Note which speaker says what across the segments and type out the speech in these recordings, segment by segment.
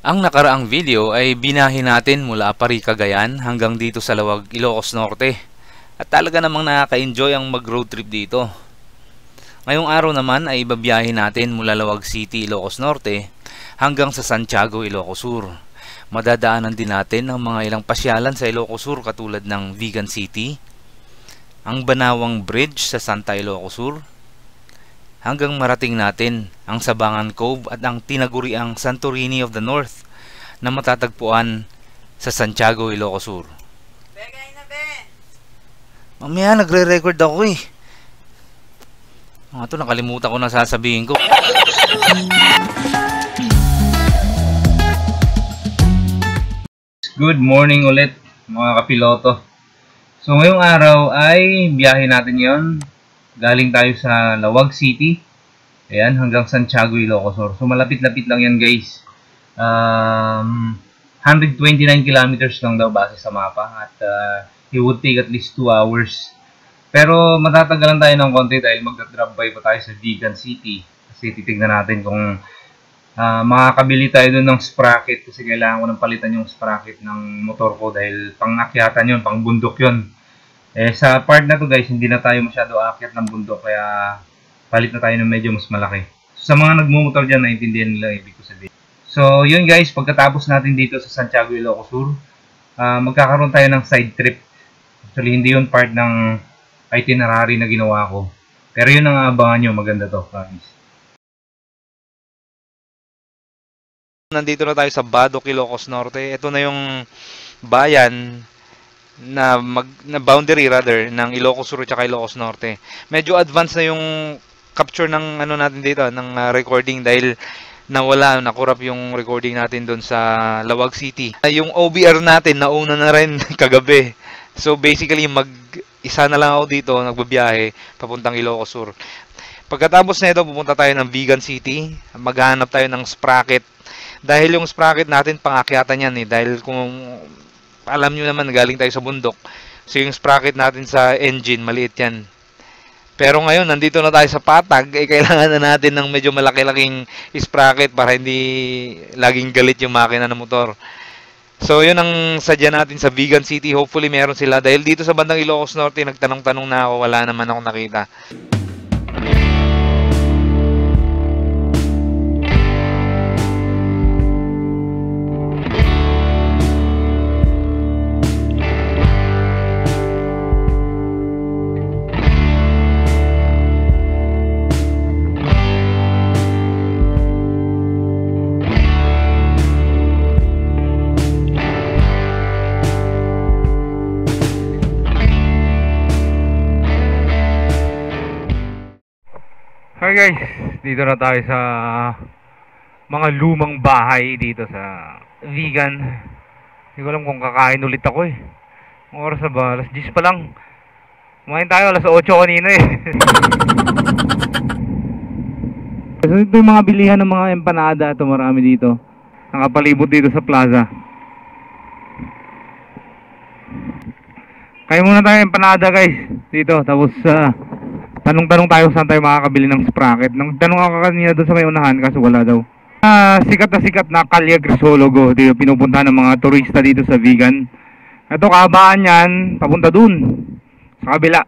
Speaker 1: Ang nakaraang video ay binahin natin mula Apari, Cagayan hanggang dito sa Lawag, Ilocos Norte. At talaga namang nakaka-enjoy ang mag-road trip dito. Ngayong araw naman ay ibabiyahin natin mula Lawag City, Ilocos Norte hanggang sa Santiago, Ilocos Sur. Madadaanan din natin ang mga ilang pasyalan sa Ilocos Sur katulad ng Vigan City, ang Banawang Bridge sa Santa Ilocos Sur, hanggang marating natin ang Sabangan Cove at ang tinaguriang Santorini of the North na matatagpuan sa Santiago, Ilocos Sur. Mamaya nagre-record ako eh. Ito, nakalimutan ko na sasabihin ko. Good morning ulit mga kapiloto. So ngayong araw ay biyahe natin yon. Galing tayo sa Lawag City, ayan, hanggang Santiago, Ilocos Sur. So malapit-lapit lang yan guys. 129 kilometers lang daw base sa mapa. At it would take at least 2 hours. Pero matatagalan tayo ng konti dahil mag-drop by pa tayo sa Vigan City. Kasi titignan natin kung makakabili tayo doon ng sprocket. Kasi kailangan ko nang palitan yung sprocket ng motor ko dahil pang-akyatan yun, pang-bundok yun. Sa part na to guys, hindi na tayo masyado aakyat ng bundok, kaya palit na tayo ng medyo mas malaki. So, sa mga nagmumotor dyan, naintindihan nila ibig ko sabihin. So, yun guys, pagkatapos natin dito sa Santiago, Ilocos Sur, magkakaroon tayo ng side trip. Actually, hindi yun part ng itinerary na ginawa ko. Pero yun ang abangan nyo, maganda to, guys. Nandito na tayo sa Badoc, Ilocos Norte. Ito na yung bayan na boundary rather ng Ilocos Sur at Ilocos Norte. Medyo advanced na yung capture ng ano natin dito, ng recording dahil nakurap yung recording natin doon sa Lawag City. Yung OBR natin nauna na rin kagabi. So basically isa na lang ako dito nagbabiyahe papuntang Ilocos Sur. Pagkatapos na ito, pupunta tayo ng Vigan City. Maghahanap tayo ng sprocket. Dahil yung sprocket natin pangakyatan yan eh. Dahil kung alam nyo naman, galing tayo sa bundok. So, yung sprocket natin sa engine, maliit yan. Pero ngayon, nandito na tayo sa patag, kailangan na natin ng medyo malaki-laking sprocket para hindi laging galit yung makina ng motor. So, yun ang sadya natin sa Vigan City. Hopefully, meron sila. Dahil dito sa bandang Ilocos Norte, nagtanong-tanong na ako, wala naman akong nakita. Hi guys, dito na tayo sa mga lumang bahay dito sa Vigan. Hindi ko alam kung kakain ulit ako eh. Ang oras na ba? Alas 10 pa lang. Kumain tayo alas 8 kanina eh. So ito yung mga bilihan ng mga empanada. Ito marami dito. Nakapalibot dito sa plaza. Kaya muna tayo empanada guys dito. Tapos tanong-tanong tayo saan tayo makakabili ng sprocket. Nagtanong ako kanina doon sa may unahan kaso wala daw. Sikat na Kalye Crisologo. Dito pinupuntahan ng mga turista dito sa Vigan. Ito kahabaan yan, papunta doon sa kabila.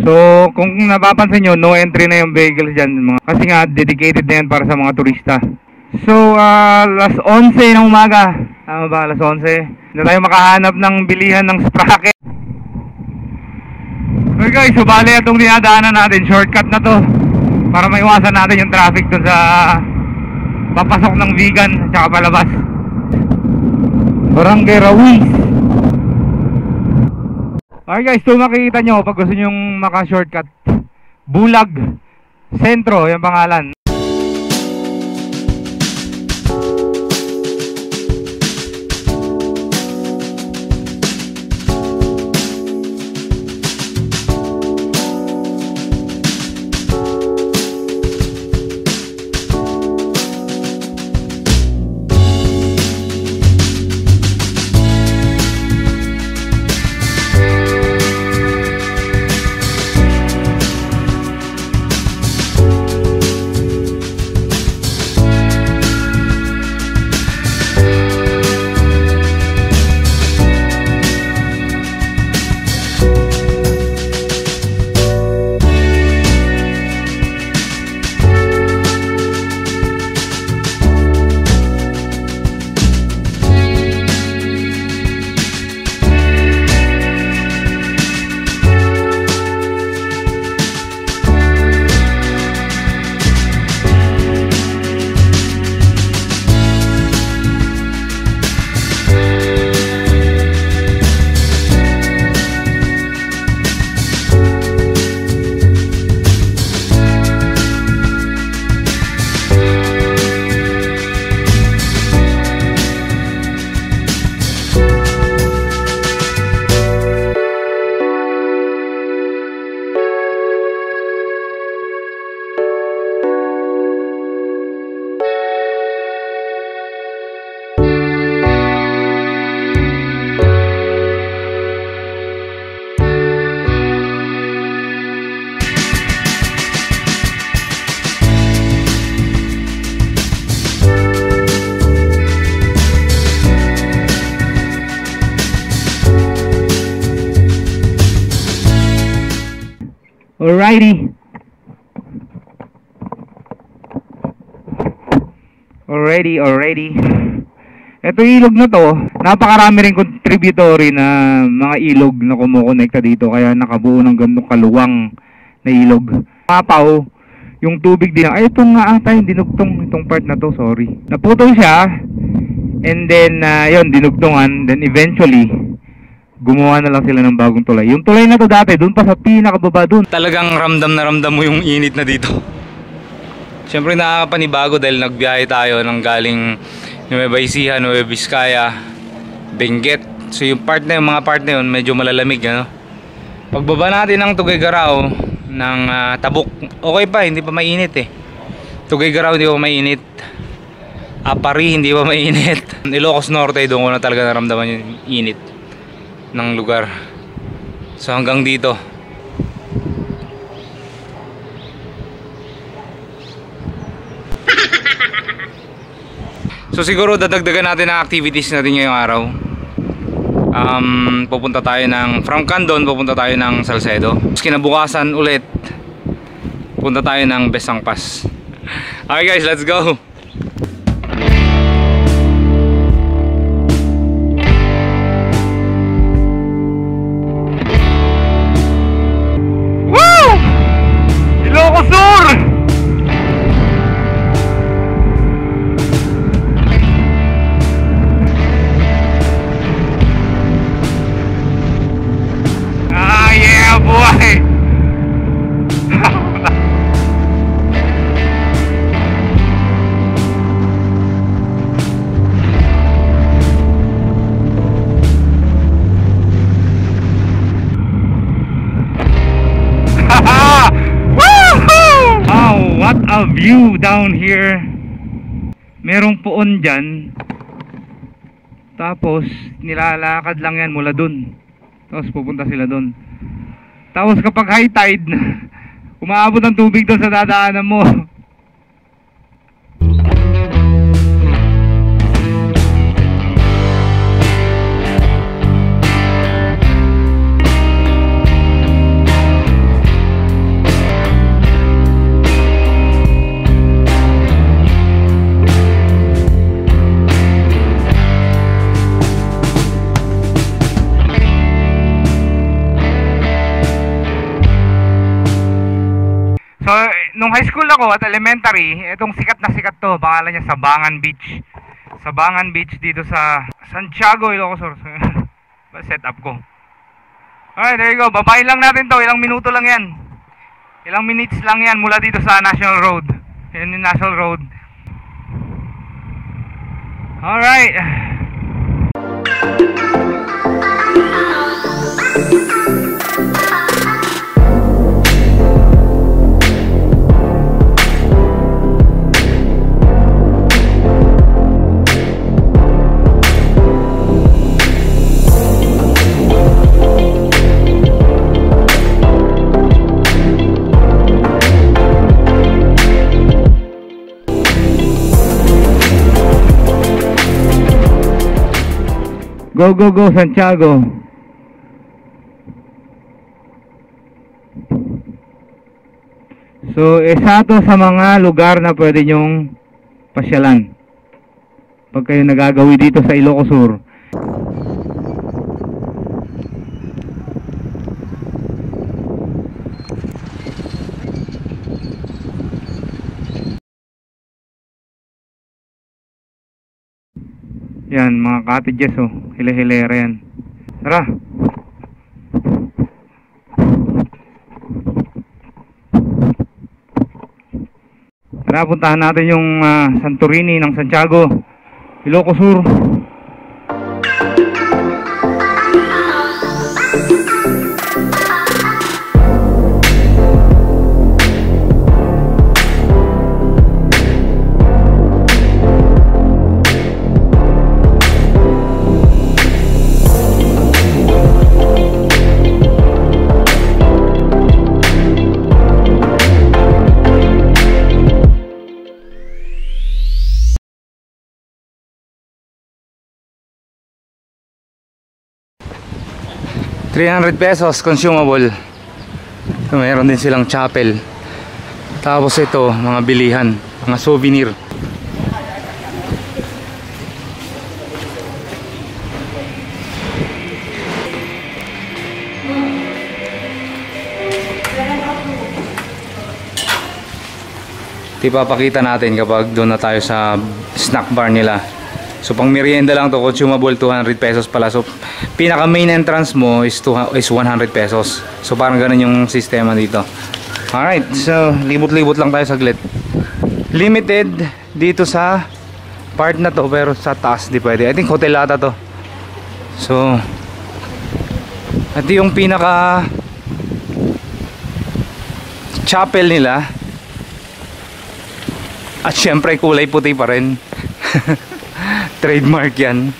Speaker 1: So kung napapansin nyo, no entry na yung vehicles dyan. Kasi nga dedicated na yan para sa mga turista. So alas 11 ng umaga. Tama ba? Alas 11. Hindi tayo makahanap ng bilihan ng sprocket. Okay guys, so bali itong dinadaanan natin, shortcut na to para maiwasan natin yung traffic dun sa papasok ng Vigan at saka palabas. Barangay Rawis. Okay guys, so makikita nyo pag gusto nyo maka-shortcut, Bulag Sentro yung pangalan.
Speaker 2: Alrighty. Already. Ito ilog na to, napakarami rin contributory na mga ilog na kumukonekta dito, kaya nakabuo ng ganitong kaluwang na ilog. Mapaw, yung tubig din. Ay, ito nga ata yung dinugtong, itong part na to, sorry. Naputol siya, and then, yun, dinugtungan, then eventually, gumawa na lang sila ng bagong tulay. Yung tulay na to dati, dun pa sa pinakababa dun. Talagang ramdam na ramdam mo yung init na dito. Siyempre nakakapanibago dahil nagbiyahe tayo ng galing Nueva Ecija, Nueva Vizcaya, Benguet. So yung mga part na yun medyo malalamig, ano? Pagbaba natin ng Tuguegarao ng Tabuk, okay pa, hindi pa mainit eh. Tuguegarao hindi pa mainit. Apari hindi pa mainit. Ilocos Norte, doon ko na talaga naramdaman yung init ng lugar. So hanggang dito. So siguro dadagdagan natin ang activities natin ngayong araw. Pupunta tayo from Candon, pupunta tayo ng Salcedo. Kinabukasan ulit, punta tayo ng Besang Pass. Okay guys, let's go! Woo! Ilocos Sur! Boy! Wow, what a view down here. Merong puon dyan, tapos nilalakad lang yan mula dun, tapos pupunta sila dun. Tapos kapag high tide, umaabot ang tubig doon sa dadaanan mo. So, nung high school ako at elementary, itong sikat na sikat to, pangalan niya Sabangan Beach. Sabangan Beach dito sa Santiago, Ilocos Sur. Set up ko. Alright, there you go. Babayin lang natin to. Ilang minuto lang yan. Ilang minutes lang yan mula dito sa National Road. Yan yung National Road. Alright. Go, go, go, Santiago. So, isa to sa mga lugar na pwede nyong pasyalan pag kayo nagagawi dito sa Ilocos Sur. Yan, mga cottages, oh. Hile-hilera yan. Tara! Tara, puntahan natin yung Santorini ng Santiago, Ilocos Sur. ₱300 consumable.
Speaker 3: Mayroon din silang chapel. Tapos ito, mga bilihan, mga souvenir. Ipapakita natin kapag doon na tayo sa snack bar nila. So pang merienda lang to, consumable 200 pesos pala. So pinaka main entrance mo is 100 pesos. So parang ganun yung sistema dito. Alright, so libot-libot lang tayo saglit. Limited dito sa part na to, pero sa taas di pwede. I think hotel ata to. So ito yung pinaka chapel nila. At syempre kulay puti pa rin. Trademark yan.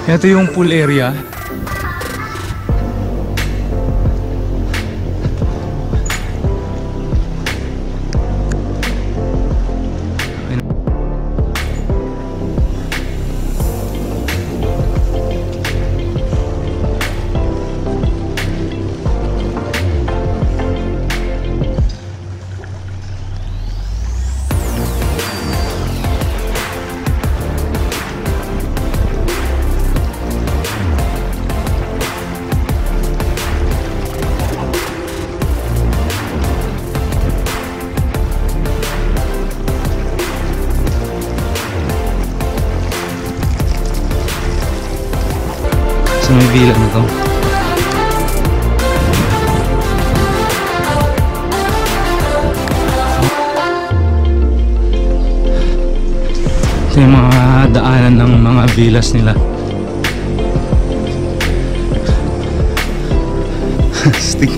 Speaker 3: Ito yung pool area. Sa may villa na to. Ito yung mga daanan ng mga villas nila. Stick.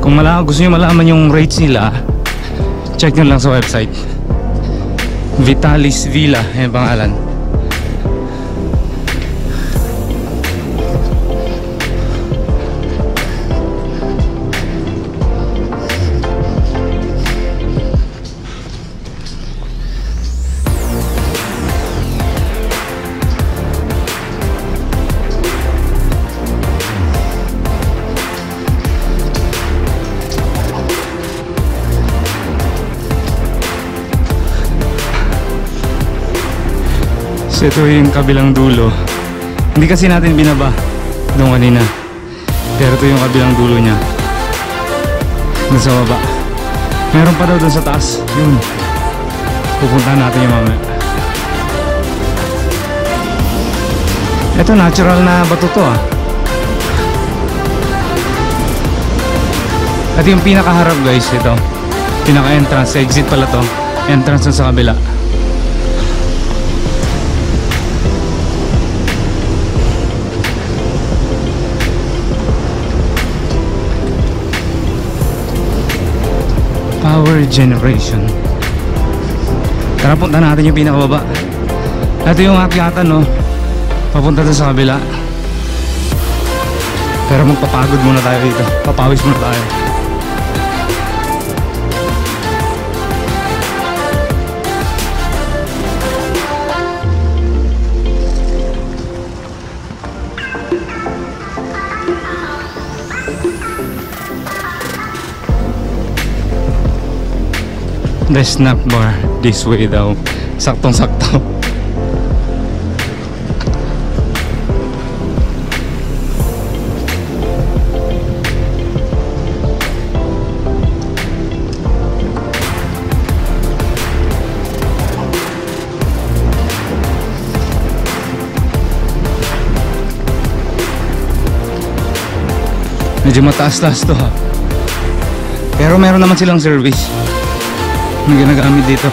Speaker 3: Kung gusto nyo malaman yung rates nila, check nyo lang sa website. Vitalis Villa, yan pangalan. So ito yung kabilang dulo. Hindi kasi natin binaba doon kanina, pero ito yung kabilang dulo niya, doon sa baba. Meron pa daw doon sa taas. Yun, pupuntahan natin yung mamaya. Ito natural na bato to ah. At yung pinakaharap guys, ito pinaka entrance, exit pala to, entrance sa kabila. Power generation. Tara, punta natin yung pinakababa. Ito yung akyatan, no, papunta doon sa kabila. Pero magpapagod muna tayo dito, papawis muna tayo. The snack bar this way daw. Saktong sakto. Medyo mataas-taas to ha. Pero meron naman silang service na ginagamit dito.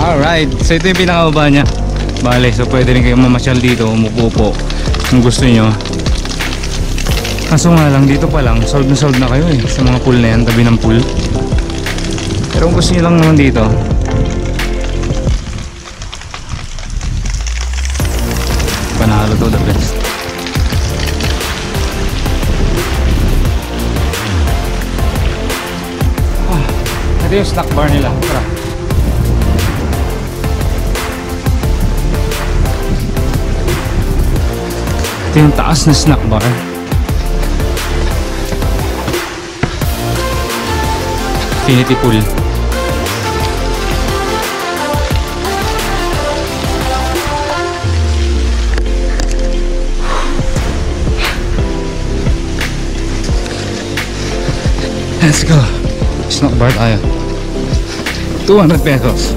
Speaker 3: Alright, so ito yung pinakababa niya. Bale, so pwede rin kayong mamasyal dito, umupo kung gusto nyo. Kaso nga lang, dito pa lang, solve na kayo eh, sa mga pool na yan, tabi ng pool. Pero kung gusto nyo lang naman dito, panalo to, the best. Ito yung snack bar nila, tara. Ito yung taas na snack bar. Infinity pool. Let's go. Snack bar tayo. 200 pesos.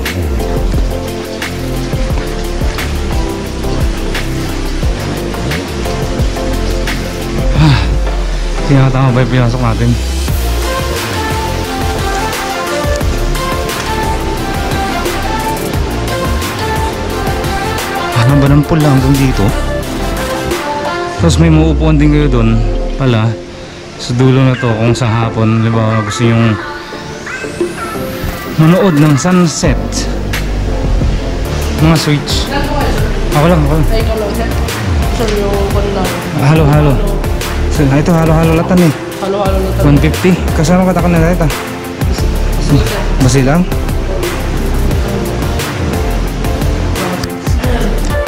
Speaker 3: Kaya tama ba yung pinasok natin? Parang ba ng pool lang doon dito? Tapos may mauupuan din kayo doon pala sa dulo na to kung sa hapon, diba, gusto yung manood ng sunset. Mga switch. Ako lang. Halo. So, ito halo-halo latan eh.
Speaker 4: Halo-halo latan.
Speaker 3: 150. Kasama ka na ito. Basi lang.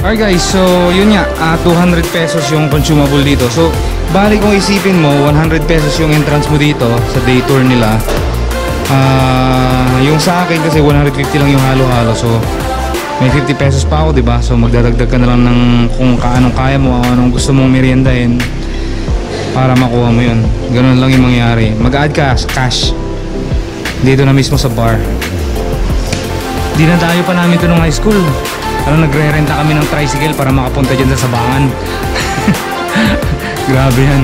Speaker 3: Alright guys, so yun nga, 200 pesos yung consumable dito. So, bali kung isipin mo, 100 pesos yung entrance mo dito sa day tour nila. Yung sa akin kasi 150 lang yung halo-halo. So, may 50 pesos pa ako, diba? So, magdadagdag ka na lang ng kung anong kaya mo, anong gusto mong meriendahin para makuha mo yun. Ganun lang yung mangyari. Mag-add ka cash dito na mismo sa bar. Dinadayo pa namin ito nung high school. Nagre-renta kami ng tricycle para makapunta dyan sa Sabangan. Grabe yan.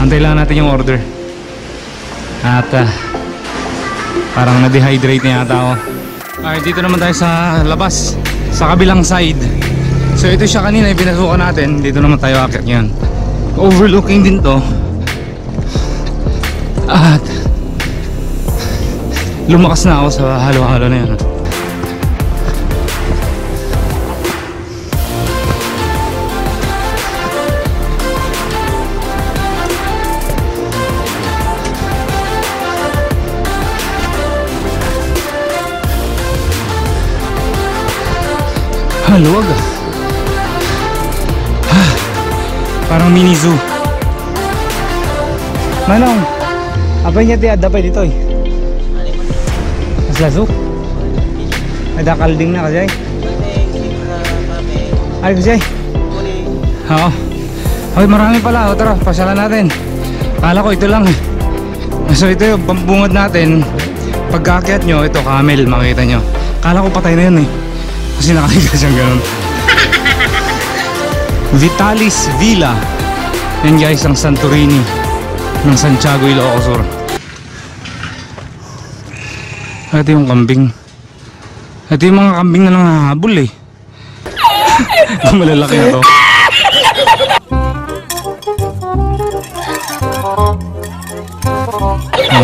Speaker 3: Antay lang natin yung order. At parang na-dehydrate na yata ako. Alright, dito naman tayo sa labas, sa kabilang side. So ito siya kanina yung pinasukan natin. Dito naman tayo akit ngayon. Overlooking din to. At lumakas na ako sa halo-halo na yan. Luwag parang mini zoo. Manong apa niya tiada pa dito eh? Asla zoo? Ada kalding na kasi ay kasi oo. Ay marami pala, tara pasyalan natin. Kala ko ito lang eh. So ito yung pambungad natin. Pagkaakyat nyo, ito camel, makikita nyo. Kala ko patay na yun eh, kasi nakakita siyang ganun. Vitalis Villa. Yan guys, ang Santorini ng Santiago, Ilocos Sur. Ito yung kambing. Ito yung mga kambing na nanghahabol eh. Malalaki na to.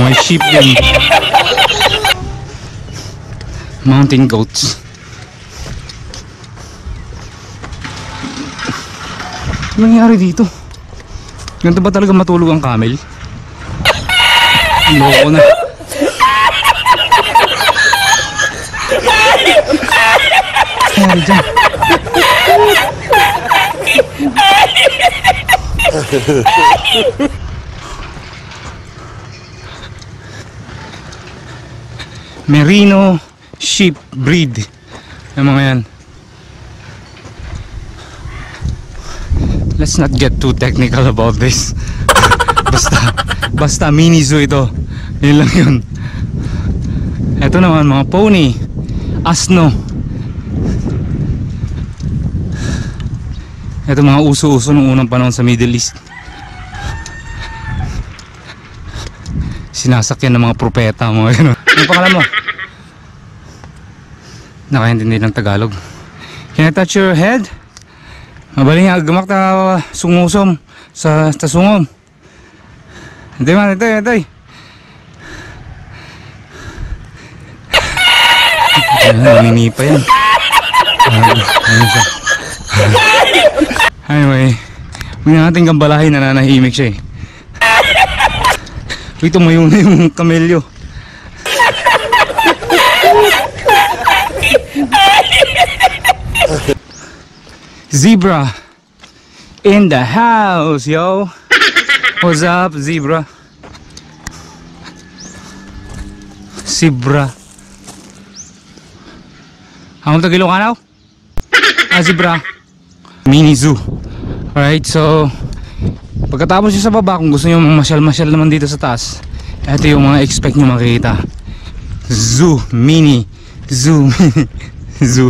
Speaker 3: May sheep din. Mountain goats. Ano nangyari dito? Ganito ba talaga matulog ang camel? Loko na. Nangyari dyan? Merino sheep breed. Yung mga yan. Let's not get too technical about this. Basta mini zoo ito. Yun lang yun. Ito naman mga pony, asno. Ito mga uso-uso nung unang panahon sa Middle East. Sinasakyan ng mga propeta, mga gano'n. Ano pangalan mo? nakaintindi ng Tagalog. Can I touch your head? Mabaling agamak ta sungusom sa sungom. Hindi man, itoy. Naninipa yan. Anyway, huwag na natin gambalahin, nananahimik siya eh. Uy, tumayo na yung kamelyo. Zebra in the house, yo. What's up, zebra? Zebra. Ang Tagilocanaw? Zebra. Mini zoo. Alright, so pagkatapos nyo sa baba, kung gusto nyo masyal-masyal naman dito sa taas, ito yung mga expect nyo makikita. Zoo, mini zoo. Zoo.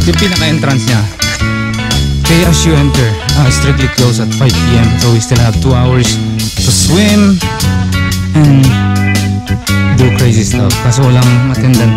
Speaker 3: Yung pinaka-entrance niya, pay as you enter, strictly closed at 5 PM, so we still have 2 hours to swim and do crazy stuff, kaso walang attendant.